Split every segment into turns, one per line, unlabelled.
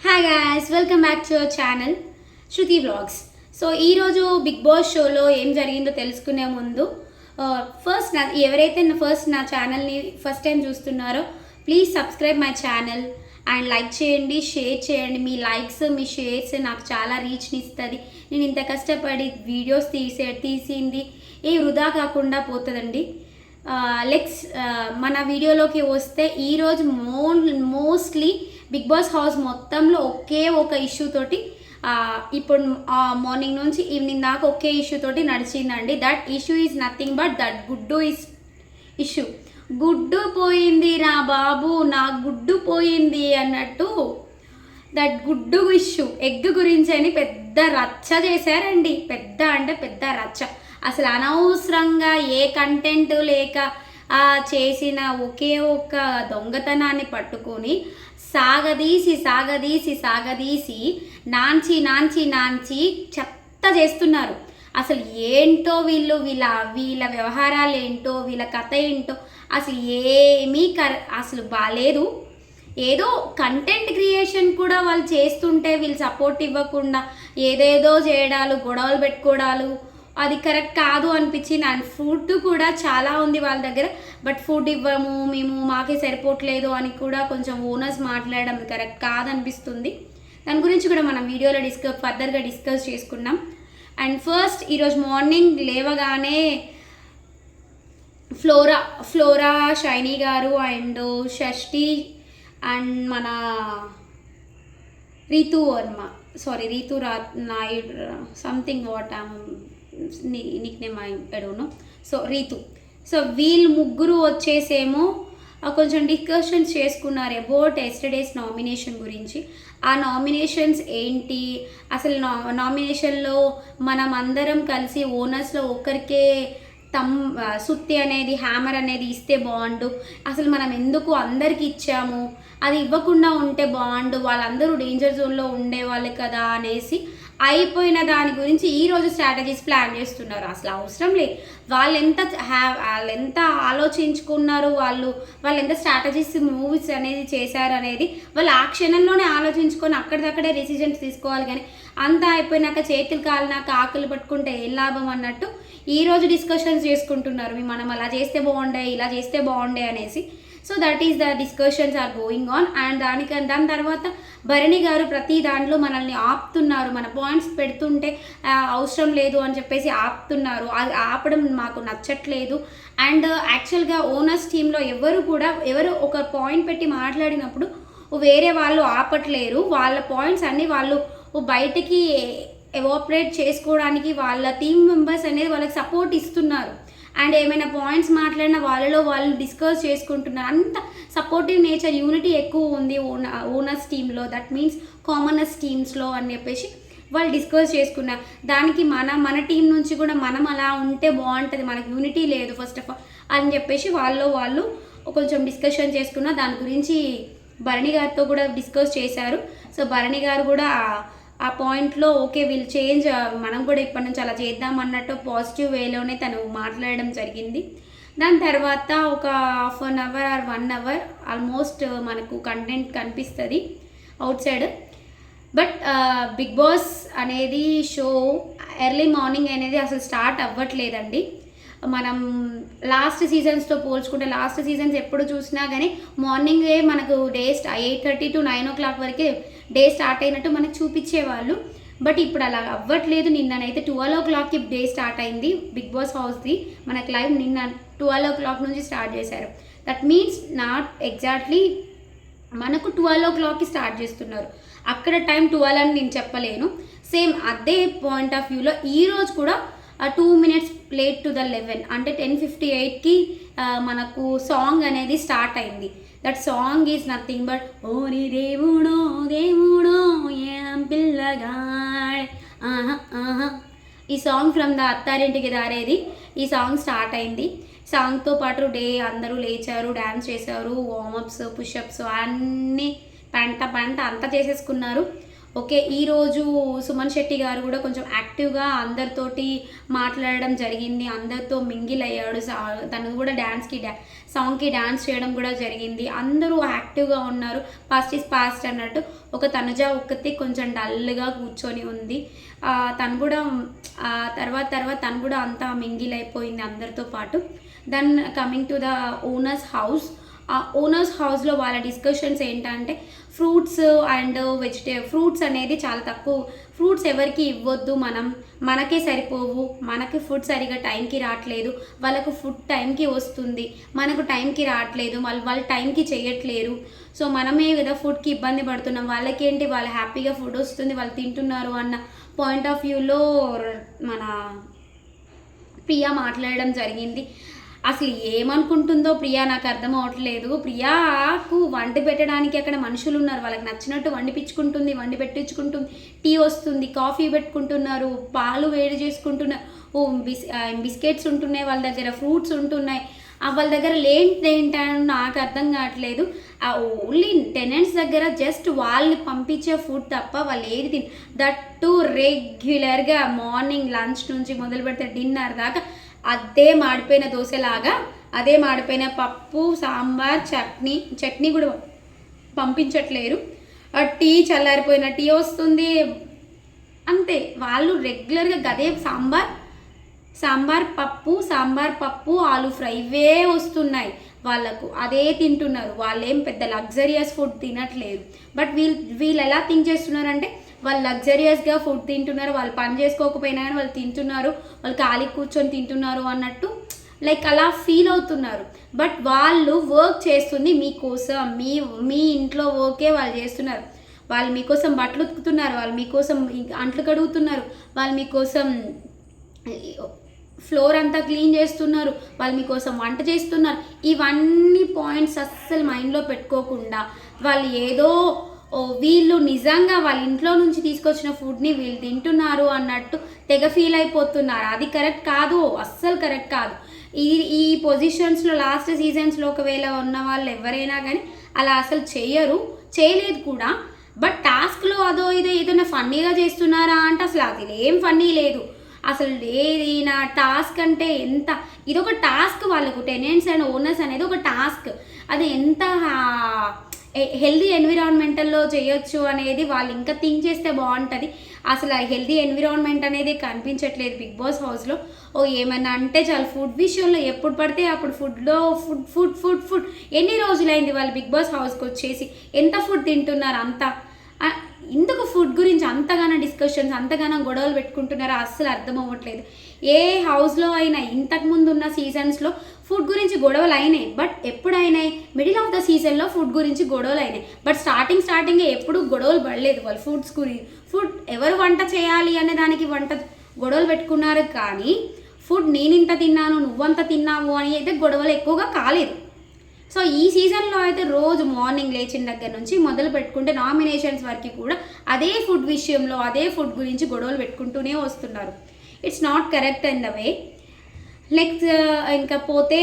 Hi guys, welcome back to our channel Shruti vlogs. So ఈరోజు big boss షోలో ఏం జరిగిందో తెలుసుకునే ముందు ఫస్ట్ ఎవరైతే నా ఛానల్ని ఫస్ట్ టైం చూస్తున్నారో please subscribe my channel and like చేయండి, షేర్ చేయండి. మీ లైక్స్, మీ షేర్స్ నాకు చాలా రీచ్ని ఇస్తుంది. నేను ఇంత కష్టపడి వీడియోస్ తీసింది ఏ వృధా కాకుండా పోతుందండి. లెక్స్ మన వీడియోలోకి వస్తే ఈరోజు మోస్ట్లీ బిగ్ బాస్ హౌస్ మొత్తంలో ఒకే ఒక ఇష్యూ తోటి ఇప్పుడు మార్నింగ్ నుంచి ఈవినింగ్ దాకా ఒకే ఇష్యూ తోటి నడిచిందండి. That issue is nothing but that గుడ్డు ఇష్యూ. గుడ్డు పోయింది నా బాబు, నా గుడ్డు పోయింది అన్నట్టు దట్ గుడ్డు ఇష్యూ, ఎగ్ గురించి అని పెద్ద రచ్చ చేశారండి. పెద్ద అంటే పెద్ద రచ్చ. అసలు అనవసరంగా ఏ కంటెంట్ లేక చేసిన ఒకే ఒక్క దొంగతనాన్ని పట్టుకొని సాగదీసి నాంచి చెత్త చేస్తున్నారు. అసలు ఏంటో వీళ్ళ వ్యవహారాలు ఏంటో, వీళ్ళ కథ ఏంటో అసలు ఏమీ అసలు బాలేదు. ఏదో కంటెంట్ క్రియేషన్ కూడా వాళ్ళు చేస్తుంటే వీళ్ళు సపోర్ట్ ఇవ్వకుండా ఏదేదో చేయడాలు, గొడవలు పెట్టుకోవడాలు అది కరెక్ట్ కాదు అనిపించింది. అండ్ ఫుడ్ కూడా చాలా ఉంది వాళ్ళ దగ్గర, బట్ ఫుడ్ ఇవ్వము మేము, మాకే సరిపోవట్లేదు అని కూడా కొంచెం ఓనర్స్ మాట్లాడడం కరెక్ట్ కాదనిపిస్తుంది. దాని గురించి కూడా మనం వీడియోలో ఫర్దర్గా డిస్కస్ చేసుకున్నాం. అండ్ ఫస్ట్ ఈరోజు మార్నింగ్ లేవగానే ఫ్లోరా షైనీ గారు అండ్ షష్ఠి అండ్ మన Ritu Naidu something what nickname I don't know. So Ritu, so వీళ్ళు ముగ్గురు వచ్చేసేమో కొంచెం డిస్కషన్స్ చేసుకున్నారు అబౌట్ ఎస్టర్డేస్ నామినేషన్ గురించి. ఆ నామినేషన్స్ ఏంటి, అసలు నామినేషన్లో మనం అందరం కలిసి ఓనర్స్లో ఒకరికే సుత్తి అనేది, హ్యామర్ అనేది ఇస్తే బాగుండు, అసలు మనం ఎందుకు అందరికి ఇచ్చాము, అది ఇవ్వకుండా ఉంటే బాగుండు, వాళ్ళందరూ డేంజర్ జోన్లో ఉండేవాళ్ళు కదా అనేసి అయిపోయిన దాని గురించి ఈరోజు స్ట్రాటజీస్ ప్లాన్ చేస్తున్నారు. అసలు అవసరం లేదు. వాళ్ళు ఎంత ఆలోచించుకున్నారు, వాళ్ళు ఎంత స్ట్రాటజీస్ మూవీస్ అనేది చేశారు అనేది వాళ్ళు ఆ క్షణంలోనే ఆలోచించుకొని అక్కడిదక్కడే డెసిజన్స్ తీసుకోవాలి. కానీ అంతా అయిపోయినాక చేతులు కాలినాక ఆకులు పట్టుకుంటే ఏం లాభం అన్నట్టు ఈరోజు డిస్కషన్స్ చేసుకుంటున్నారు. మనం అలా చేస్తే బాగుండే, ఇలా చేస్తే బాగుండే అనేసి. So that is the discussions are going on. And దాని తర్వాత భరణి గారు ప్రతి దాంట్లో మనల్ని ఆపుతున్నారు. మన పాయింట్స్ పెడుతుంటే అవసరం లేదు అని చెప్పేసి ఆపుతున్నారు. అది ఆపడం మాకు నచ్చట్లేదు. అండ్ యాక్చువల్గా ఓనర్స్ టీంలో ఎవరు ఒక పాయింట్ పెట్టి మాట్లాడినప్పుడు వేరే వాళ్ళు ఆపట్లేరు. వాళ్ళ పాయింట్స్ అన్నీ వాళ్ళు బయటికి ఎవాపరేట్ చేసుకోవడానికి వాళ్ళ టీం మెంబర్స్ అనేది వాళ్ళకి సపోర్ట్ ఇస్తున్నారు. అండ్ ఏమైనా పాయింట్స్ మాట్లాడిన వాళ్ళలో వాళ్ళు డిస్కస్ చేసుకుంటున్నారు. అంత సపోర్టివ్ నేచర్, యూనిటీ ఎక్కువ ఉంది ఓనర్స్ టీంలో, దట్ మీన్స్ కామనర్స్ టీమ్స్లో అని చెప్పేసి వాళ్ళు డిస్కస్ చేసుకున్నారు. దానికి మన టీం నుంచి కూడా మనం అలా ఉంటే బాగుంటుంది, మనకు యూనిటీ లేదు ఫస్ట్ ఆఫ్ ఆల్ అని చెప్పేసి వాళ్ళు కొంచెం డిస్కషన్ చేసుకున్న దాని గురించి భరణి గారితో కూడా డిస్కస్ చేశారు. సో భరణి గారు కూడా ఆ పాయింట్లో ఓకే వీళ్ళు చేంజ్, మనం కూడా ఇప్పటి నుంచి అలా చేద్దాం అన్నట్టు పాజిటివ్ వేలోనే తను మాట్లాడడం జరిగింది. దాని తర్వాత ఒక half an hour or 1 hour almost మనకు కంటెంట్ కనిపిస్తుంది outside. But Bigg Boss అనేది షో ఎర్లీ మార్నింగ్ అనేది అసలు స్టార్ట్ అవ్వట్లేదండి. మనం లాస్ట్ సీజన్స్తో పోల్చుకుంటే లాస్ట్ సీజన్స్ ఎప్పుడు చూసినా కానీ మార్నింగే మనకు డే 8:30 to 9 o'clock వరకే డే స్టార్ట్ అయినట్టు మనకు చూపించేవాళ్ళు. బట్ ఇప్పుడు అలా అవ్వట్లేదు. నిన్ననైతే 12 o'clockకి డే స్టార్ట్ అయింది బిగ్ బాస్ హౌస్ది. మనకు లైవ్ నిన్న 12 o'clock నుంచి స్టార్ట్ చేశారు. దట్ మీన్స్ నాట్ ఎగ్జాక్ట్లీ మనకు 12 o'clockకి స్టార్ట్ చేస్తున్నారు. అక్కడ టైం 12 అని నేను చెప్పలేను. సేమ్ అదే పాయింట్ ఆఫ్ వ్యూలో ఈరోజు కూడా 2 minutes లేట్ టు ద 11 అంటే 10:58కి మనకు సాంగ్ అనేది స్టార్ట్ అయింది. That song is nothing but ఓరి దేవుడో ఏం పిల్లగాడ్ ఈ song from the Attarintiki Daredi. ఈ సాంగ్ స్టార్ట్ అయింది. సాంగ్తో పాటు డే అందరూ లేచారు, డ్యాన్స్ చేశారు, వార్మప్స్, పుషప్స్ అన్నీ పంట అంతా చేసేసుకున్నారు. ఓకే, ఈరోజు సుమన్ శెట్టి గారు కూడా కొంచెం యాక్టివ్గా అందరితోటి మాట్లాడడం జరిగింది, అందరితో మింగిల్ అయ్యాడు. తను కూడా సాంగ్కి డ్యాన్స్ చేయడం కూడా జరిగింది. అందరూ యాక్టివ్గా ఉన్నారు. పాస్ట్ ఈస్ పాస్ట్ అన్నట్టు. ఒక తనుజ ఒక్కతే కొంచెం డల్గా కూర్చొని ఉంది. తను కూడా తర్వాత తను కూడా అంతా మింగిల్ అయిపోయింది అందరితో పాటు. Then coming to the owners house. ఆ ఓనర్స్ హౌస్లో వాళ్ళ డిస్కషన్స్ ఏంటంటే ఫ్రూట్స్ అండ్ ఫ్రూట్స్ అనేది చాలా తక్కువ, ఫ్రూట్స్ ఎవరికి ఇవ్వద్దు, మనకే సరిపోవు, మనకి ఫుడ్ సరిగా టైంకి రావట్లేదు, వాళ్ళకు ఫుడ్ టైంకి వస్తుంది, మనకు టైంకి రావట్లేదు, వాళ్ళు టైంకి చేయట్లేరు. సో మనమే కదా ఫుడ్కి ఇబ్బంది పడుతున్నాం, వాళ్ళకేంటి, వాళ్ళు హ్యాపీగా ఫుడ్ వస్తుంది, వాళ్ళు తింటున్నారు అన్న పాయింట్ ఆఫ్ వ్యూలో మన ప్రియా మాట్లాడడం జరిగింది. అసలు ఏమనుకుంటుందో ప్రియా నాకు అర్థం అవ్వట్లేదు. ప్రియాకు వండి పెట్టడానికి అక్కడ మనుషులు ఉన్నారు, వాళ్ళకి నచ్చినట్టు వండి పెట్టించుకుంటుంది, టీ వస్తుంది, కాఫీ పెట్టుకుంటున్నారు, పాలు వేడి చేసుకుంటున్నారు, బిస్కెట్స్ ఉంటున్నాయి వాళ్ళ దగ్గర, ఫ్రూట్స్ ఉంటున్నాయి. వాళ్ళ దగ్గర ఏంటని నాకు అర్థం కావట్లేదు. ఓన్లీ టెనెంట్స్ దగ్గర జస్ట్ వాళ్ళు పంపించే ఫుడ్ తప్ప వాళ్ళు ఏది దట్టు రెగ్యులర్గా మార్నింగ్ లంచ్ నుంచి మొదలు పెడితే డిన్నర్ దాకా అదే మాడిపోయిన దోశలాగా, అదే మాడిపోయిన పప్పు, సాంబార్, చట్నీ కూడా పంపించట్లేరు. టీ చల్లారిపోయిన టీ వస్తుంది అంతే. వాళ్ళు రెగ్యులర్గా గదే సాంబార్ పప్పు ఆలు ఫ్రై ఇవే వస్తున్నాయి వాళ్ళకు, అదే తింటున్నారు. వాళ్ళేం పెద్ద లగ్జరియస్ ఫుడ్ తినట్లేదు. బట్ వీళ్ళు ఎలా థింక్ చేస్తున్నారంటే వాళ్ళు లగ్జరియస్గా ఫుడ్ తింటున్నారు, వాళ్ళు పని చేసుకోకపోయినా కానీ వాళ్ళు తింటున్నారు, వాళ్ళు ఖాళీ కూర్చొని తింటున్నారు అన్నట్టు లైక్ అలా ఫీల్ అవుతున్నారు. బట్ వాళ్ళు వర్క్ చేస్తుంది మీకోసం, మీ ఇంట్లో వర్కే వాళ్ళు చేస్తున్నారు. వాళ్ళు మీకోసం బట్టలు ఉతుకుతున్నారు, వాళ్ళు మీకోసం అంట్లు కడుగుతున్నారు, వాళ్ళు మీకోసం ఫ్లోర్ అంతా క్లీన్ చేస్తున్నారు, వాళ్ళు మీకోసం వంట చేస్తున్నారు. ఇవన్నీ పాయింట్స్ అస్సలు మైండ్లో పెట్టుకోకుండా వాళ్ళు ఏదో వీళ్ళు నిజంగా వాళ్ళ ఇంట్లో నుంచి తీసుకొచ్చిన ఫుడ్ని వీళ్ళు తింటున్నారు అన్నట్టు తెగ ఫీల్ అయిపోతున్నారు. అది కరెక్ట్ కాదు, అస్సలు కరెక్ట్ కాదు. ఈ పొజిషన్స్లో లాస్ట్ సీజన్స్లో ఒకవేళ ఉన్న వాళ్ళు ఎవరైనా కానీ అలా అసలు చేయలేదు కూడా. బట్ టాస్క్లో ఏదైనా ఫన్నీగా చేస్తున్నారా అంటే అసలు అది ఏం ఫన్నీ లేదు. అసలు ఏది నా టాస్క్ అంటే ఇదొక టాస్క్ వాళ్ళకు, టెనెంట్స్ అండ్ ఓనర్స్ అనేది ఒక టాస్క్. అది ఎంత హెల్దీ ఎన్విరాన్మెంటల్లో చేయొచ్చు అనేది వాళ్ళు ఇంకా థింక్ చేస్తే బాగుంటుంది. అసలు ఆ హెల్దీ ఎన్విరాన్మెంట్ అనేది కనిపించట్లేదు బిగ్ బాస్ హౌస్లో. ఏమైనా అంటే చాలు ఫుడ్ విషయంలో ఎప్పుడు పడితే అప్పుడు ఫుడ్ ఎన్ని రోజులైంది వాళ్ళు బిగ్ బాస్ హౌస్కి వచ్చేసి, ఎంత ఫుడ్ తింటున్నారు అంతా, ఇందుకు ఫుడ్ గురించి అంతగానో డిస్కషన్స్, అంతగానో గొడవలు పెట్టుకుంటున్నారో అస్సలు అర్థం అవ్వట్లేదు. ఏ హౌస్లో అయినా ఇంతకుముందు ఉన్న సీజన్స్లో ఫుడ్ గురించి గొడవలు అయినాయి. బట్ ఎప్పుడైనాయి మిడిల్ ఆఫ్ ద సీజన్లో ఫుడ్ గురించి గొడవలు అయినాయి. బట్ స్టార్టింగే ఎప్పుడు గొడవలు పడలేదు వాళ్ళు ఫుడ్స్ గురించి. ఫుడ్ ఎవరు వంట చేయాలి అనే దానికి గొడవలు పెట్టుకున్నారు. కానీ ఫుడ్ నేనింత తిన్నాను నువ్వంత తిన్నావు అని అయితే గొడవలు ఎక్కువగా కాలేదు. సో ఈ సీజన్లో అయితే రోజు మార్నింగ్ లేచిన దగ్గర నుంచి మొదలు పెట్టుకుంటే నామినేషన్స్ వరకు కూడా అదే ఫుడ్ విషయంలో, అదే ఫుడ్ గురించి గొడవలు పెట్టుకుంటూనే వస్తున్నారు. It's not correct in the way. Next ఇంకా పోతే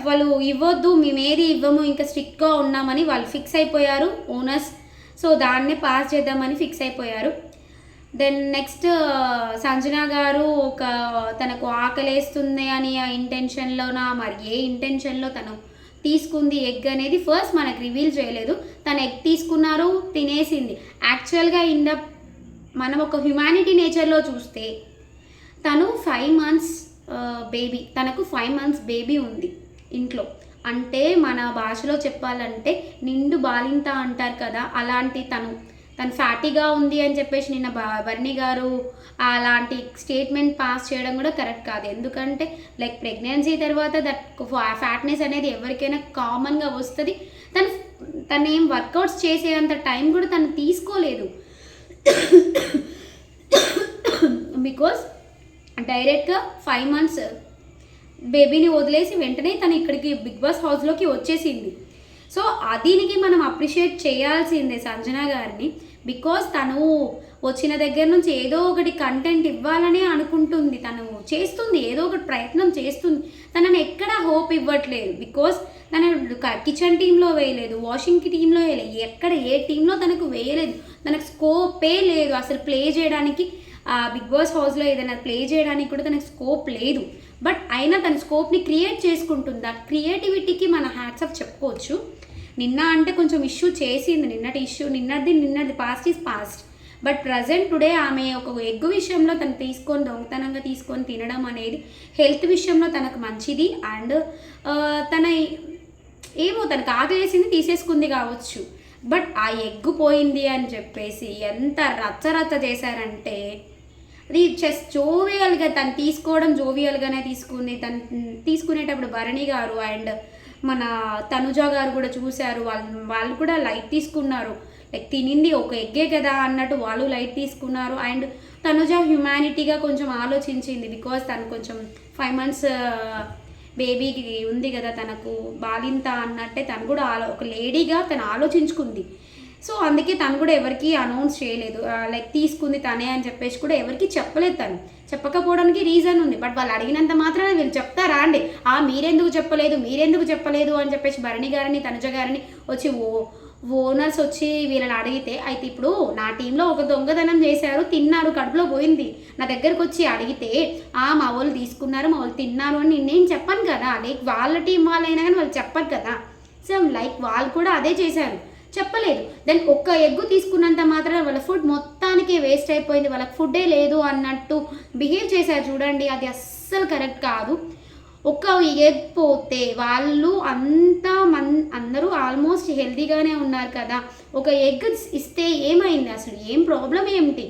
వాళ్ళు ఇవ్వద్దు, మేమేది ఇవ్వము, ఇంకా స్ట్రిక్ట్గా ఉన్నామని వాళ్ళు ఫిక్స్ అయిపోయారు ఓనర్స్. సో దాన్నే పాస్ చేద్దామని ఫిక్స్ అయిపోయారు. దెన్ నెక్స్ట్ సంజన గారు తనకు ఆకలేస్తుంది అని ఆ ఇంటెన్షన్లోనా మరి ఏ ఇంటెన్షన్లో తను తీసుకుంది ఎగ్ అనేది ఫస్ట్ మనకు రివీల్ చేయలేదు. తను ఎగ్ తీసుకున్నారు, తినేసింది. యాక్చువల్గా మనం ఒక హ్యుమానిటీ నేచర్లో చూస్తే తను 5 months బేబీ, తనకు 5 months బేబీ ఉంది ఇంట్లో. అంటే మన భాషలో చెప్పాలంటే నిండు బాలింత అంటారు కదా, అలాంటి తను ఫ్యాటీగా ఉంది అని చెప్పేసి నిన్న బర్నీ గారు అలాంటి స్టేట్మెంట్ పాస్ చేయడం కూడా కరెక్ట్ కాదు. ఎందుకంటే లైక్ ప్రెగ్నెన్సీ తర్వాత ఫ్యాట్నెస్ అనేది ఎవరికైనా కామన్గా వస్తుంది. తను ఏం వర్కౌట్స్ చేసేంత టైం కూడా తను తీసుకోలేదు. బికాస్ డైరెక్ట్గా 5 months బేబీని వదిలేసి వెంటనే తను ఇక్కడికి బిగ్ బాస్ హౌస్లోకి వచ్చేసింది. సో దీనికి మనం అప్రిషియేట్ చేయాల్సిందే సంజన గారిని. బికాస్ తను వచ్చిన దగ్గర నుంచి ఏదో ఒకటి కంటెంట్ ఇవ్వాలనే అనుకుంటుంది, తను చేస్తుంది, ఏదో ఒకటి ప్రయత్నం చేస్తుంది, తనని ఎక్కడా హోప్ ఇవ్వట్లేదు. బికాస్ తన కిచెన్ టీంలో వేయలేదు, వాషింగ్ టీంలో వేయలేదు, ఎక్కడ ఏ టీంలో తనకు వేయలేదు. తనకు స్కోపే లేదు అసలు ప్లే చేయడానికి. బిగ్ బాస్ హౌస్లో ఏదైనా ప్లే చేయడానికి కూడా తనకు స్కోప్ లేదు. బట్ అయినా తన స్కోప్ని క్రియేట్ చేసుకుంటుంది. ఆ క్రియేటివిటీకి మన హ్యాట్స్ ఆఫ్ చెప్పుకోవచ్చు. నిన్న అంటే కొంచెం ఇష్యూ చేసింది, నిన్నటిది past is past. But present today ఆమె ఒక ఎగ్ విషయంలో తను దొంగతనంగా తీసుకొని తినడం అనేది హెల్త్ విషయంలో తనకు మంచిది. అండ్ తన తనకు ఆకలేసింది తీసేసుకుంది కావచ్చు. బట్ ఆ ఎగ్ పోయింది అని చెప్పేసి ఎంత రచ్చ చేశారంటే అది జోవియల్గా తను తీసుకోవడం జోవియల్గానే తీసుకుంది. తను తీసుకునేటప్పుడు భరణి గారు అండ్ మన తనుజ గారు కూడా చూశారు. వాళ్ళు కూడా లైట్ తీసుకున్నారు. లైక్ తినింది ఒక ఎగ్గే కదా అన్నట్టు వాళ్ళు లైట్ తీసుకున్నారు. అండ్ తనుజ హ్యుమానిటీగా కొంచెం ఆలోచించింది. బికాజ్ తను కొంచెం 5 months బేబీకి ఉంది కదా, తనకు బాలింత అన్నట్టే తను కూడా ఒక లేడీగా తను ఆలోచించుకుంది. సో అందుకే తను కూడా ఎవరికి అనౌన్స్ చేయలేదు. లైక్ తీసుకుంది తనే అని చెప్పేసి కూడా ఎవరికి చెప్పలేదు. తను చెప్పకపోవడానికి రీజన్ ఉంది. బట్ వాళ్ళు అడిగినంత మాత్రాన వీళ్ళు చెప్తారా అండి? మీరెందుకు చెప్పలేదు అని చెప్పేసి భరణి గారిని తనుజ గారిని వచ్చి ఓనర్స్ వచ్చి వీళ్ళని అడిగితే, అయితే ఇప్పుడు నా టీంలో ఒక దొంగతనం చేశారు, తిన్నారు, కడుపులో పోయింది, నా దగ్గరకు వచ్చి అడిగితే మా వాళ్ళు తీసుకున్నారు, మా వాళ్ళు తిన్నారు అని నేను చెప్పను కదా. లైక్ వాళ్ళ టీం వాళ్ళైనా కానీ వాళ్ళు చెప్పరు కదా. సో లైక్ వాళ్ళు కూడా అదే చేశారు, చెప్పలేదు. దెన్ ఒక్క ఎగ్గు తీసుకున్నంత మాత్రం వాళ్ళ ఫుడ్ మొత్తానికి వేస్ట్ అయిపోయింది, వాళ్ళకి ఫుడ్డే లేదు అన్నట్టు బిహేవ్ చేశారు చూడండి. అది అస్సలు కరెక్ట్ కాదు. ఒక ఎగ్ పోతే వాళ్ళు అందరూ ఆల్మోస్ట్ హెల్తీగానే ఉన్నారు కదా. ఒక ఎగ్ ఇస్తే ఏమైంది అసలు? ఏం ప్రాబ్లం ఏమిటి?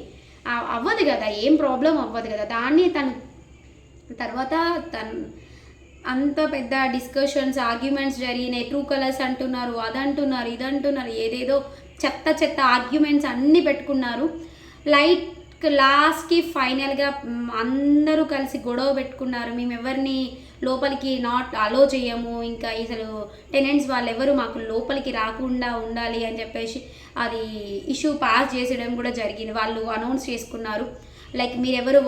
అవ్వదు కదా, ఏం ప్రాబ్లం అవ్వదు కదా. దాన్ని తర్వాత అంత పెద్ద డిస్కషన్స్ ఆర్గ్యుమెంట్స్ జరిగినాయి. ట్రూ కలర్స్ అంటున్నారు, అదంటున్నారు, ఇదంటున్నారు, ఏదేదో చెత్త ఆర్గ్యుమెంట్స్ అన్నీ పెట్టుకున్నారు. లాస్ట్కి ఫైనల్గా అందరూ కలిసి గొడవ పెట్టుకున్నారు. మేము ఎవరిని లోపలికి నాట్ అలో చేయము, ఇంకా అసలు టెనెంట్స్ వాళ్ళు ఎవరు మాకు లోపలికి రాకుండా ఉండాలి అని చెప్పేసి అది ఇష్యూ పాస్ చేసేయడం కూడా జరిగింది. వాళ్ళు అనౌన్స్ చేసుకున్నారు, లైక్ మీరెవరు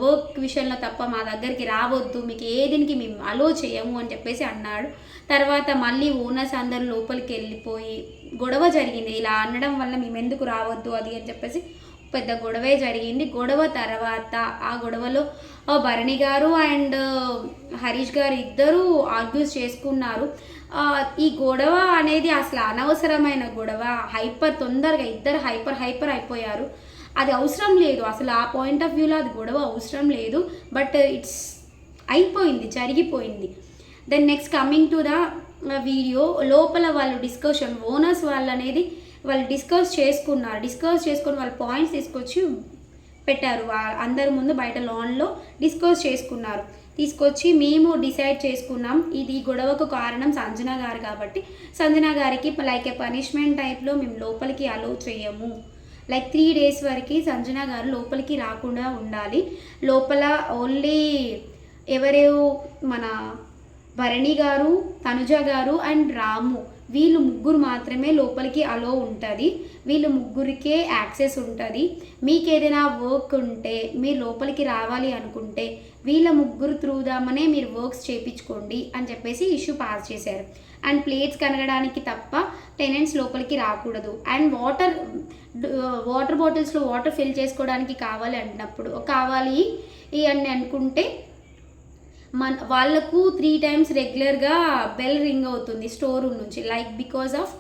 వర్క్ విషయంలో తప్ప మా దగ్గరికి రావద్దు, మీకు ఏదినికి మేము అలో చేయము అని చెప్పేసి అన్నాడు. తర్వాత మళ్ళీ ఓనర్స్ అందరూ లోపలికి వెళ్ళిపోయి గొడవ జరిగింది. ఇలా అనడం వల్ల మేము ఎందుకు రావద్దు అది అని చెప్పేసి పెద్ద గొడవే జరిగింది. గొడవ తర్వాత ఆ గొడవలో భరణి గారు అండ్ హరీష్ గారు ఇద్దరు ఆర్గ్యూస్ చేసుకున్నారు. ఈ గొడవ అనేది అసలు అనవసరమైన గొడవ. తొందరగా ఇద్దరు హైపర్ అయిపోయారు. అది అవసరం లేదు అసలు. ఆ పాయింట్ ఆఫ్ వ్యూలో అది గొడవ అవసరం లేదు. బట్ ఇట్స్ అయిపోయింది, జరిగిపోయింది. Then next coming to the video, లోపల వాళ్ళు డిస్కషన్ ఓనర్స్ వాళ్ళు డిస్కస్ చేసుకొని వాళ్ళ పాయింట్స్ తీసుకొచ్చి పెట్టారు. అందరి ముందు బయట లాన్లో తీసుకొచ్చి మేము డిసైడ్ చేసుకున్నాం, ఇది గొడవకు కారణం సంజన గారు కాబట్టి సంజన గారికి లైక్ ఏ పనిష్మెంట్ టైప్లో మేము లోపలికి అలో చేయము. లైక్ 3 days వరకు సంజన గారు లోపలికి రాకుండా ఉండాలి. లోపల ఓన్లీ మన భరణి గారు, తనుజ గారు అండ్ రాము వీళ్ళు ముగ్గురు మాత్రమే లోపలికి అలో ఉంటుంది. వీళ్ళు ముగ్గురికే యాక్సెస్ ఉంటుంది. మీకు ఏదైనా వర్క్ ఉంటే మీరు లోపలికి రావాలి అనుకుంటే వీళ్ళ ముగ్గురు త్రూదామనే మీరు వర్క్స్ చేయించుకోండి అని చెప్పేసి ఇష్యూ పాస్ చేశారు. అండ్ ప్లేట్స్ కనగడానికి తప్ప టెనెంట్స్ లోపలికి రాకూడదు. అండ్ వాటర్ బాటిల్స్లో వాటర్ ఫిల్ చేసుకోవడానికి కావాలి అని అనుకుంటే వాళ్ళకు 3 times రెగ్యులర్గా బెల్ రింగ్ అవుతుంది స్టోర్ రూమ్ నుంచి. Like because of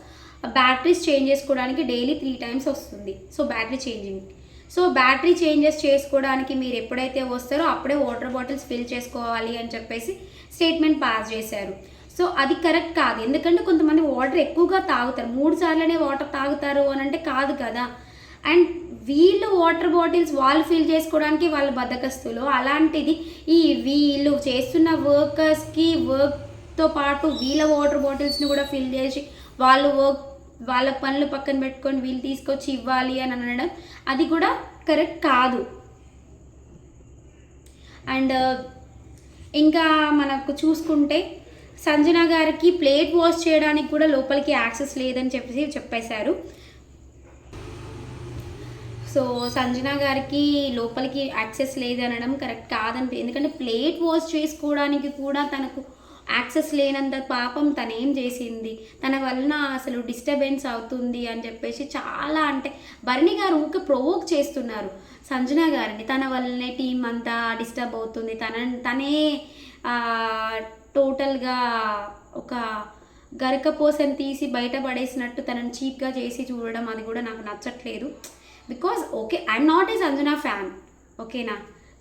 batteries change చేసుకోవడానికి డైలీ 3 times వస్తుంది. సో బ్యాటరీ చేంజెస్ చేసుకోవడానికి మీరు ఎప్పుడైతే వస్తారో అప్పుడే వాటర్ బాటిల్స్ ఫిల్ చేసుకోవాలి అని చెప్పేసి స్టేట్మెంట్ పాస్ చేశారు. సో అది కరెక్ట్ కాదు. ఎందుకంటే కొంతమంది వాటర్ ఎక్కువగా తాగుతారు, 3 సార్లనే వాటర్ తాగుతారు అని అంటే కాదు కదా. అండ్ వీళ్ళు వాటర్ బాటిల్స్ వాళ్ళు ఫిల్ చేసుకోవడానికి వాళ్ళ బద్దకస్తులు. అలాంటిది వీళ్ళు చేస్తున్న వర్క్తో పాటు వీళ్ళ వాటర్ బాటిల్స్ని కూడా ఫిల్ చేసి వాళ్ళ పనులు పక్కన పెట్టుకొని వీళ్ళు తీసుకొచ్చి ఇవ్వాలి అని అనడం అది కూడా కరెక్ట్ కాదు. అండ్ ఇంకా మనకు చూసుకుంటే సంజన గారికి ప్లేట్ వాష్ చేయడానికి కూడా లోపలికి యాక్సెస్ లేదని చెప్పేశారు. సో సంజన గారికి లోపలికి యాక్సెస్ లేదనడం కరెక్ట్ కాదని, ఎందుకంటే ప్లేట్ వాష్ చేసుకోవడానికి కూడా తనకు యాక్సెస్ లేనంత పాపం తనేం చేసింది, తన వలన అసలు డిస్టర్బెన్స్ అవుతుంది అని చెప్పేసి చాలా, అంటే భరణి గారు ఊకే ప్రొవోక్ చేస్తున్నారు సంజన గారిని. తన వల్లనే టీం అంతా డిస్టర్బ్ అవుతుంది, తనే టోటల్గా ఒక గరకపోసని తీసి బయట పడేసినట్టు తనని చీప్గా చేసి చూడడం, అది కూడా నాకు నచ్చట్లేదు. Because okay, I'm not a Sanjana fan, ఓకేనా.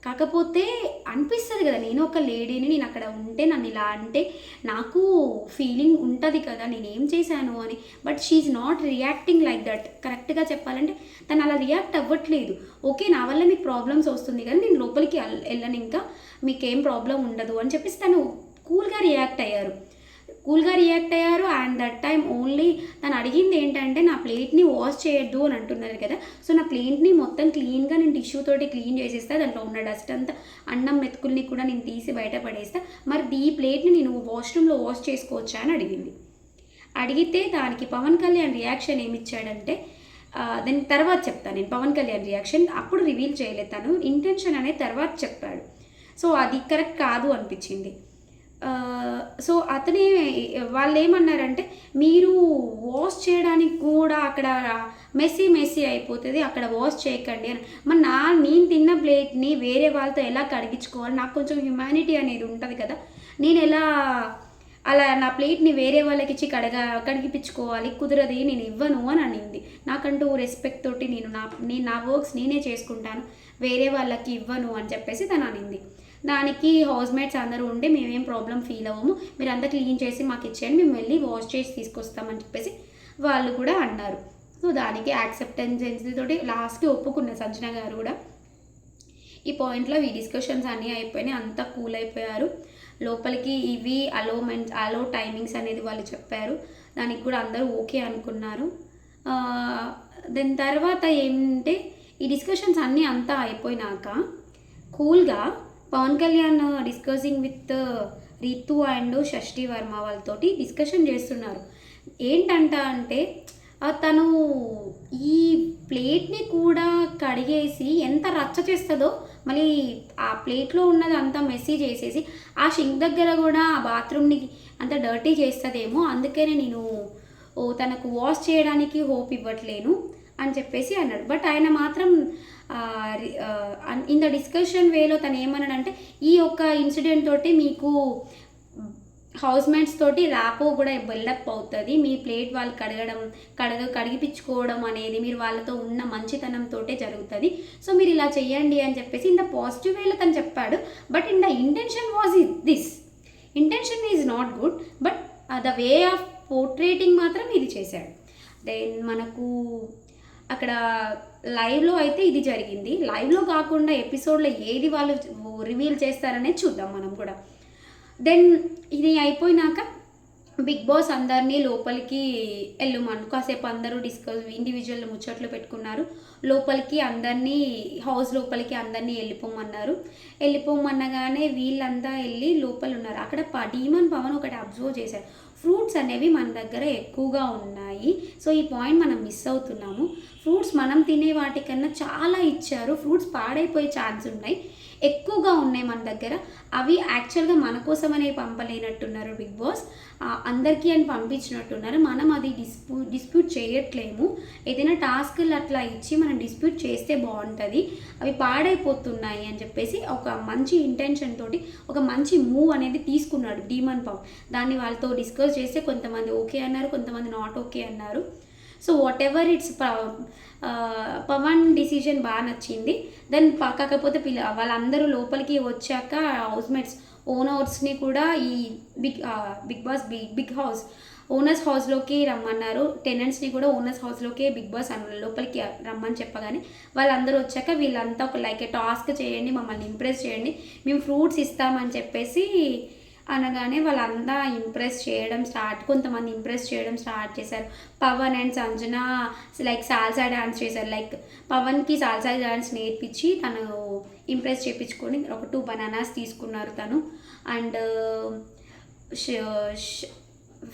కాకపోతే అనిపిస్తుంది కదా, నేను ఒక లేడీని, నేను అక్కడ ఉంటే నన్ను ఇలా అంటే నాకు ఫీలింగ్ ఉంటుంది కదా నేను ఏం చేశాను అని. But she's not reacting like that. కరెక్ట్గా చెప్పాలంటే తను అలా రియాక్ట్ అవ్వట్లేదు. ఓకే, నా వల్ల మీకు ప్రాబ్లమ్స్ వస్తుంది కానీ నేను లోపలికి వెళ్ళను, ఇంకా మీకేం ప్రాబ్లం ఉండదు అని చెప్పేసి తను కూల్గా రియాక్ట్ అయ్యారు. అండ్ దట్ టైం ఓన్లీ తను అడిగింది ఏంటంటే నా ప్లేట్ని వాష్ చేయొద్దు అని అంటున్నారు కదా. సో నా ప్లేట్ని మొత్తం క్లీన్గా నేను టిష్యూ తోటి క్లీన్ చేసేస్తా, దాంట్లో ఉన్న డస్ట్ అంతా, అన్నం మెతుకుల్ని కూడా నేను తీసి బయట పడేస్తా, మరి ఈ ప్లేట్ని నేను వాష్రూమ్లో వాష్ చేసుకోవచ్చా అని అడిగితే దానికి పవన్ కళ్యాణ్ రియాక్షన్ ఏమిచ్చాడంటే, దాని తర్వాత చెప్తాను నేను పవన్ కళ్యాణ్ రియాక్షన్, అప్పుడు రివీల్ చేయలేదు, తను ఇంటెన్షన్ అనేది తర్వాత చెప్పాడు. సో అది కరెక్ట్ కాదు అనిపించింది. సో వాళ్ళు ఏమన్నారంటే మీరు వాష్ చేయడానికి కూడా అక్కడ మెస్సీ అయిపోతుంది, అక్కడ వాష్ చేయకండి అని. మరి నేను తిన్న ప్లేట్ని వేరే వాళ్ళతో ఎలా కడిగించుకోవాలి, నాకు కొంచెం హ్యుమానిటీ అనేది ఉంటుంది కదా, నేను ఎలా అలా నా ప్లేట్ని వేరే వాళ్ళకి ఇచ్చి కడిగిపించుకోవాలి, కుదరది, నేను ఇవ్వను అని అనింది. నాకంటూ రెస్పెక్ట్ తోటి నేను నా వర్క్స్ నేనే చేసుకుంటాను, వేరే వాళ్ళకి ఇవ్వను అని చెప్పేసి తను అనింది. దానికి హౌస్ మేట్స్ అందరూ ఉండి మేమేం ప్రాబ్లం ఫీల్ అవ్వము, మీరు అంతా క్లీన్ చేసి మాకు ఇచ్చేయండి, మేము వెళ్ళి వాష్ చేసి తీసుకొస్తామని చెప్పేసి వాళ్ళు కూడా అన్నారు. సో దానికి యాక్సెప్టెన్స్ తోటి లాస్ట్కి ఒప్పుకున్న సంజన గారు కూడా. ఈ పాయింట్లో ఈ డిస్కషన్స్ అన్నీ అయిపోయినాయి, అంతా కూల్ అయిపోయారు. లోపలికి ఇవి అలో టైమింగ్స్ అనేది వాళ్ళు చెప్పారు, దానికి కూడా అందరూ ఓకే అనుకున్నారు. దాని తర్వాత ఏంటంటే ఈ డిస్కషన్స్ అన్నీ అంతా అయిపోయినాక కూల్గా Pawan Kalyan discussing with Ritu and Shrasti Verma వాళ్ళతోటి డిస్కషన్ చేస్తున్నారు. అంటే తను ఈ ప్లేట్ని కూడా కడిగేసి ఎంత రచ్చ చేస్తుందో, మళ్ళీ ఆ ప్లేట్లో ఉన్నది అంతా మెస్సీ చేసేసి ఆ షింక్ దగ్గర కూడా ఆ బాత్రూమ్ని అంత డర్టీ చేస్తుందేమో, అందుకనే నేను తనకు వాష్ చేయడానికి హోప్ ఇవ్వట్లేను అని చెప్పేసి అన్నాడు. బట్ ఆయన మాత్రం ఇన్ ద డిస్కషన్ వేలో తను ఏమన్నాడంటే ఈ యొక్క ఇన్సిడెంట్ తోటి మీకు హౌస్ మేట్స్ తోటి ర్యాపో కూడా బిల్డప్ అవుతుంది, మీ ప్లేట్ వాళ్ళు కడిగిపించుకోవడం అనేది మీరు వాళ్ళతో ఉన్న మంచితనంతో జరుగుతుంది, సో మీరు ఇలా చెయ్యండి అని చెప్పేసి ఇన్ ద పాజిటివ్ వేలో తను చెప్పాడు. But in the intention was this, intention is not good, but the way of portraying మాత్రం ఇది చేశాడు. దెన్ మనకు అక్కడ లైవ్లో అయితే ఇది జరిగింది. లైవ్లో కాకుండా ఎపిసోడ్లో ఏది వాళ్ళు రివీల్ చేస్తారనేది చూద్దాం మనం కూడా. దెన్ ఇది అయిపోయినాక బిగ్ బాస్ అందరినీ లోపలికి వెళ్ళమను, కాసేపు అందరూ ఇండివిజువల్ ముచ్చట్లు పెట్టుకున్నారు. లోపలికి అందరినీ హౌస్ లోపలికి అందరినీ వెళ్ళిపోమన్నగానే వీళ్ళంతా వెళ్ళి లోపల ఉన్నారు. అక్కడ డీమన్ పవన్ ఒకటి అబ్జర్వ్ చేశారు, ఫ్రూట్స్ అనేవి మన దగ్గర ఎక్కువగా ఉన్నాయి, సో ఈ పాయింట్ మనం మిస్ అవుతున్నాము, ఫ్రూట్స్ మనం తినే వాటికన్నా చాలా ఇచ్చారు, ఫ్రూట్స్ పాడైపోయే ఛాన్స్ ఉన్నాయి, ఎక్కువగా ఉన్నాయి మన దగ్గర, అవి యాక్చువల్గా మన కోసమనే పంపలేనట్టున్నారు బిగ్ బాస్, అందరికీ అని పంపించినట్టున్నారు, మనం అది డిస్ప్యూట్ చేయట్లేము, ఏదైనా టాస్క్లు అట్లా ఇచ్చి మనం డిస్ప్యూట్ చేస్తే బాగుంటుంది, అవి పాడైపోతున్నాయి అని చెప్పేసి ఒక మంచి ఇంటెన్షన్ తోటి ఒక మంచి మూవ్ అనేది తీసుకున్నాడు డీమన్ పవన్. దాన్ని వాళ్ళతో డిస్కస్ చేస్తే కొంతమంది ఓకే అన్నారు, కొంతమంది నాట్ ఓకే అన్నారు. So whatever it's Pawan decision బాగా నచ్చింది. దెన్ కాకపోతే వాళ్ళందరూ లోపలికి వచ్చాక హౌస్మేట్స్ ఓనర్స్ని కూడా ఈ Bigg Boss big house owners హౌస్లోకి రమ్మన్నారు, టెనెంట్స్ని కూడా ఓనర్స్ హౌస్లోకి బిగ్ బాస్ లోపలికి రమ్మని చెప్పగానే వాళ్ళందరూ వచ్చాక వీళ్ళంతా ఒక లైక్ టాస్క్ చేయండి, మమ్మల్ని ఇంప్రెస్ చేయండి, మేము ఫ్రూట్స్ ఇస్తామని చెప్పేసి అనగానే వాళ్ళంతా కొంతమంది ఇంప్రెస్ చేయడం స్టార్ట్ చేశారు. Pawan and Sanjana like salsa dance చేశారు, లైక్ పవన్కి సాల్సా డ్యాన్స్ నేర్పించి తను ఇంప్రెస్ చేయించుకొని ఒక 2 బనానాస్ తీసుకున్నారు తను. అండ్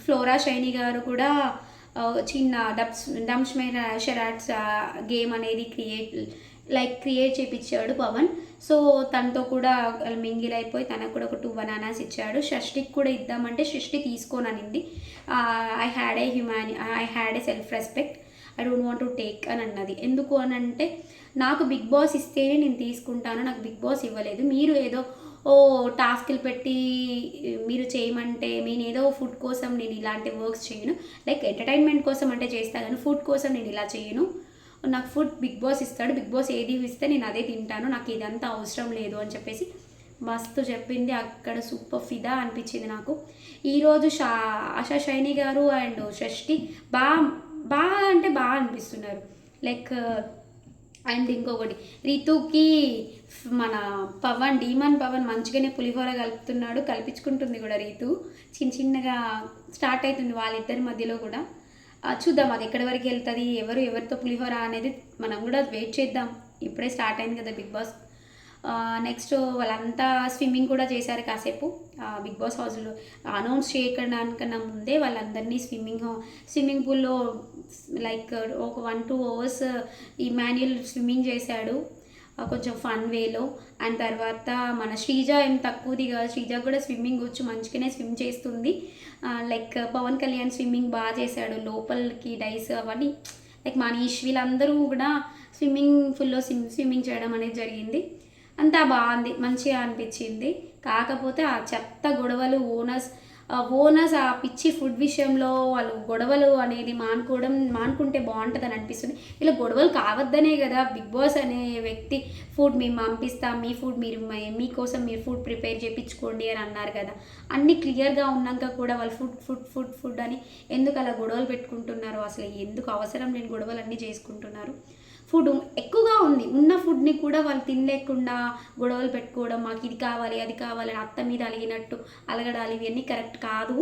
ఫ్లోరా షైనీ గారు కూడా చిన్న డమ్స్ షరాట్స్ గేమ్ అనేది లైక్ క్రియేట్ చేయించాడు పవన్. సో తనతో కూడా మింగిల్ అయిపోయి తనకు కూడా ఒక 2 బనానాస్ ఇచ్చాడు. షష్ఠికి కూడా ఇద్దామంటే షష్ఠి తీసుకోననింది. I had a self respect, I don't want to take అని అన్నది. ఎందుకు అని అంటే నాకు బిగ్ బాస్ ఇస్తేనే నేను తీసుకుంటాను, నాకు బిగ్ బాస్ ఇవ్వలేదు. మీరు ఏదో టాస్క్లు పెట్టి మీరు చేయమంటే నేను ఏదో ఫుడ్ కోసం నేను ఇలాంటి వర్క్స్ చేయను. లైక్ ఎంటర్టైన్మెంట్ కోసం అంటే చేస్తా కానీ ఫుడ్ కోసం నేను ఇలా చేయను. నాకు ఫుడ్ బిగ్ బాస్ ఇస్తాడు, బిగ్ బాస్ ఏది ఇస్తే నేను అదే తింటాను, నాకు ఇదంతా అవసరం లేదు అని చెప్పేసి మస్తు చెప్పింది. అక్కడ సూపర్ ఫిదా అనిపించింది నాకు. ఈరోజు ఆశా షైని గారు అండ్ షష్ఠి బాగా అంటే బాగా అనిపిస్తున్నారు. లైక్ అండ్ ఇంకొకటి రితుకి మన డీమన్ పవన్ మంచిగానే పులిహోర కలుపుతున్నాడు, కల్పించుకుంటుంది కూడా రీతు. చిన్నగా స్టార్ట్ అవుతుంది వాళ్ళిద్దరి మధ్యలో కూడా. చూద్దాం అది ఎక్కడి వరకు వెళ్తుంది, ఎవరితో పులిహోర అనేది మనం కూడా వెయిట్ చేద్దాం. ఇప్పుడే స్టార్ట్ అయింది కదా బిగ్ బాస్. నెక్స్ట్ వాళ్ళంతా స్విమ్మింగ్ కూడా చేశారు కాసేపు బిగ్ బాస్ హౌస్లో. అనౌన్స్ చేయడానికన్నా ముందే వాళ్ళందరినీ స్విమ్మింగ్ పూల్లో లైక్ ఒక 1-2 అవర్స్ ఇమాన్యుయల్ స్విమ్మింగ్ చేశాడు కొంచెం ఫన్ వేలో. అండ్ తర్వాత మన శ్రీజ ఏం తక్కువది కాదు, శ్రీజ కూడా స్విమ్మింగ్ వచ్చు, మంచిగానే స్విమ్ చేస్తుంది. లైక్ పవన్ కళ్యాణ్ స్విమ్మింగ్ బాగా చేశాడు, లోపలికి డైస్ అవన్నీ. లైక్ మనీష్ వీళ్ళందరూ కూడా ఫుల్లో స్విమ్మింగ్ చేయడం అనేది జరిగింది. అంతా బాగుంది, మంచిగా అనిపించింది. కాకపోతే ఆ చెత్త గొడవలు ఓనర్స్ ఆ పిచ్చి ఫుడ్ విషయంలో వాళ్ళు గొడవలు అనేది మానుకుంటే బాగుంటుంది అని అనిపిస్తుంది. ఇలా గొడవలు కావద్దనే కదా బిగ్ బాస్ అనే వ్యక్తి ఫుడ్ మేము పంపిస్తాం, మీ ఫుడ్ మీకోసం మీరు ఫుడ్ ప్రిపేర్ చేయించుకోండి అని అన్నారు కదా. అన్నీ క్లియర్గా ఉన్నాక కూడా వాళ్ళు ఫుడ్ అని ఎందుకు అలా గొడవలు పెట్టుకుంటున్నారు, అసలు ఎందుకు అవసరం లేని గొడవలు అన్నీ చేసుకుంటున్నారు. ఫుడ్ ఎక్కువగా ఉంది, ఉన్న ఫుడ్ని కూడా వాళ్ళు తినలేకుండా గొడవలు పెట్టుకోవడం, మాకు ఇది కావాలి అది కావాలి అత్త మీద అలిగినట్టు అలగడాలు ఇవన్నీ కరెక్ట్ కాదు.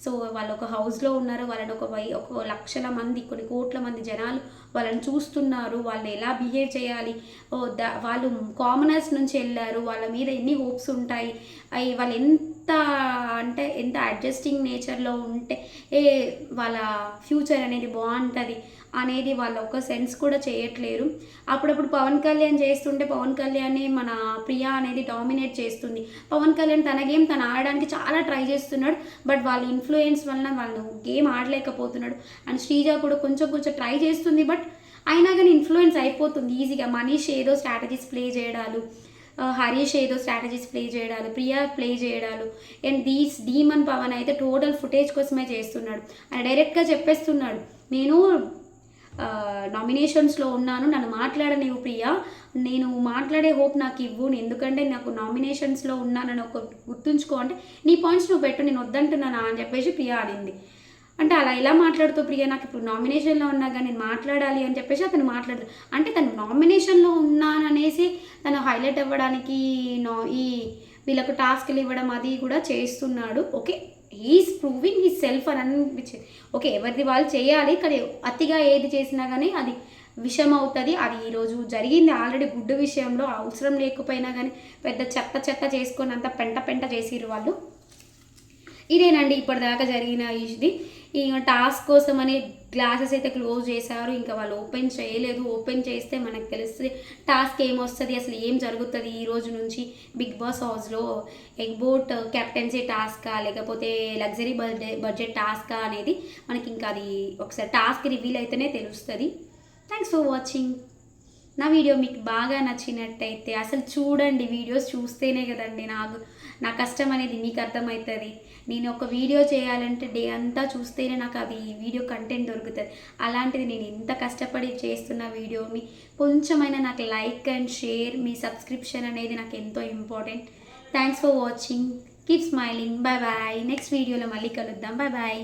సో వాళ్ళు ఒక హౌస్లో ఉన్నారు, వాళ్ళని ఒక లక్షల మంది కొన్ని కోట్ల మంది జనాలు వాళ్ళని చూస్తున్నారు, వాళ్ళు ఎలా బిహేవ్ చేయాలి. వాళ్ళు కామనర్స్ నుంచి వెళ్ళారు, వాళ్ళ మీద ఎన్ని హోప్స్ ఉంటాయి, వాళ్ళు ఎంత అడ్జస్టింగ్ నేచర్లో ఉంటే వాళ్ళ ఫ్యూచర్ అనేది బాగుంటుంది అనేది వాళ్ళ ఒక సెన్స్ కూడా చేయట్లేరు. అప్పుడప్పుడు పవన్ కళ్యాణ్ చేస్తుంటే పవన్ కళ్యాణ్ని మన ప్రియా అనేది డామినేట్ చేస్తుంది. పవన్ కళ్యాణ్ తన గేమ్ తను ఆడడానికి చాలా ట్రై చేస్తున్నాడు, బట్ వాళ్ళ ఇన్ఫ్లుయెన్స్ వలన వాళ్ళు గేమ్ ఆడలేకపోతున్నాడు. అండ్ శ్రీజ కూడా కొంచెం ట్రై చేస్తుంది, బట్ అయినా కానీ ఇన్ఫ్లుయెన్స్ అయిపోతుంది ఈజీగా. మనీష్ ఏదో స్ట్రాటజీస్ ప్లే చేయడాలు, హరీష్ ఏదో స్ట్రాటజీస్ ప్లే చేయడాలు, ప్రియా ప్లే చేయడాలు. అండ్ డీమన్ పవన్ అయితే టోటల్ ఫుటేజ్ కోసమే చేస్తున్నాడు. ఆయన డైరెక్ట్గా చెప్పేస్తున్నాడు, నేను నామినేషన్స్లో ఉన్నాను, నన్ను మాట్లాడనివ్వు ప్రియా, నేను మాట్లాడే హోప్ నాకు ఇవ్వు, ఎందుకంటే నాకు నామినేషన్స్లో ఉన్నానని ఒక గుర్తుంచుకో, అంటే నీ పాయింట్స్ నువ్వు పెట్టు, నేను వద్దంటున్నానా అని చెప్పేసి ప్రియా ఆడింది. అంటే అలా ఎలా మాట్లాడుతూ ప్రియా, నాకు ఇప్పుడు నామినేషన్లో ఉన్నా కానీ నేను మాట్లాడాలి అని చెప్పేసి అతను మాట్లాడదు. అంటే తను నామినేషన్లో ఉన్నాననేసి తను హైలైట్ అవ్వడానికి వీళ్ళకు టాస్క్లు ఇవ్వడం అది కూడా చేస్తున్నాడు. Okay, he's proving himself అని అనిపించింది. ఓకే, ఎవరిది వాళ్ళు చేయాలి, కానీ అతిగా ఏది చేసినా కానీ అది విషయం అవుతుంది. అది ఈరోజు జరిగింది ఆల్రెడీ. గుడ్డు విషయంలో అవసరం లేకపోయినా కానీ పెద్ద చెత్త చేసుకొని అంతా పెంట చేసిరు వాళ్ళు. ఇదేనండి ఇప్పటిదాకా జరిగిన ఇది. ఇంకా టాస్క్ కోసం అని గ్లాసెస్ అయితే క్లోజ్ చేశారు, ఇంకా వాళ్ళు ఓపెన్ చేయలేదు. ఓపెన్ చేస్తే మనకు తెలుస్తుంది టాస్క్ ఏమొస్తుంది, అసలు ఏం జరుగుతుంది ఈ రోజు నుంచి బిగ్ బాస్ హౌస్లో. ఎగ్ బోట్ కెప్టెన్సీ టాస్కా లేకపోతే లగ్జరీ బడ్జెట్ టాస్కా అనేది మనకి ఇంకా అది ఒకసారి టాస్క్ రివీల్ అయితేనే తెలుస్తుంది. Thanks for watching. నా వీడియో మీకు బాగా నచ్చినట్టయితే అసలు చూడండి, వీడియోస్ చూస్తేనే కదండి నా కష్టం అనేది మీకు అర్థమవుతుంది. నేను ఒక వీడియో చేయాలంటే డే అంతా చూస్తేనే నాకు అది వీడియో కంటెంట్ దొరుకుతుంది. అలాంటిది నేను ఇంత కష్టపడి చేస్తున్న వీడియోని కొంచెమైనా నాకు లైక్ అండ్ షేర్, మీ సబ్స్క్రిప్షన్ అనేది నాకు ఎంతో important. Thanks for watching. Keep smiling. Bye bye. Next వీడియోలో మళ్ళీ కలుద్దాం. Bye bye.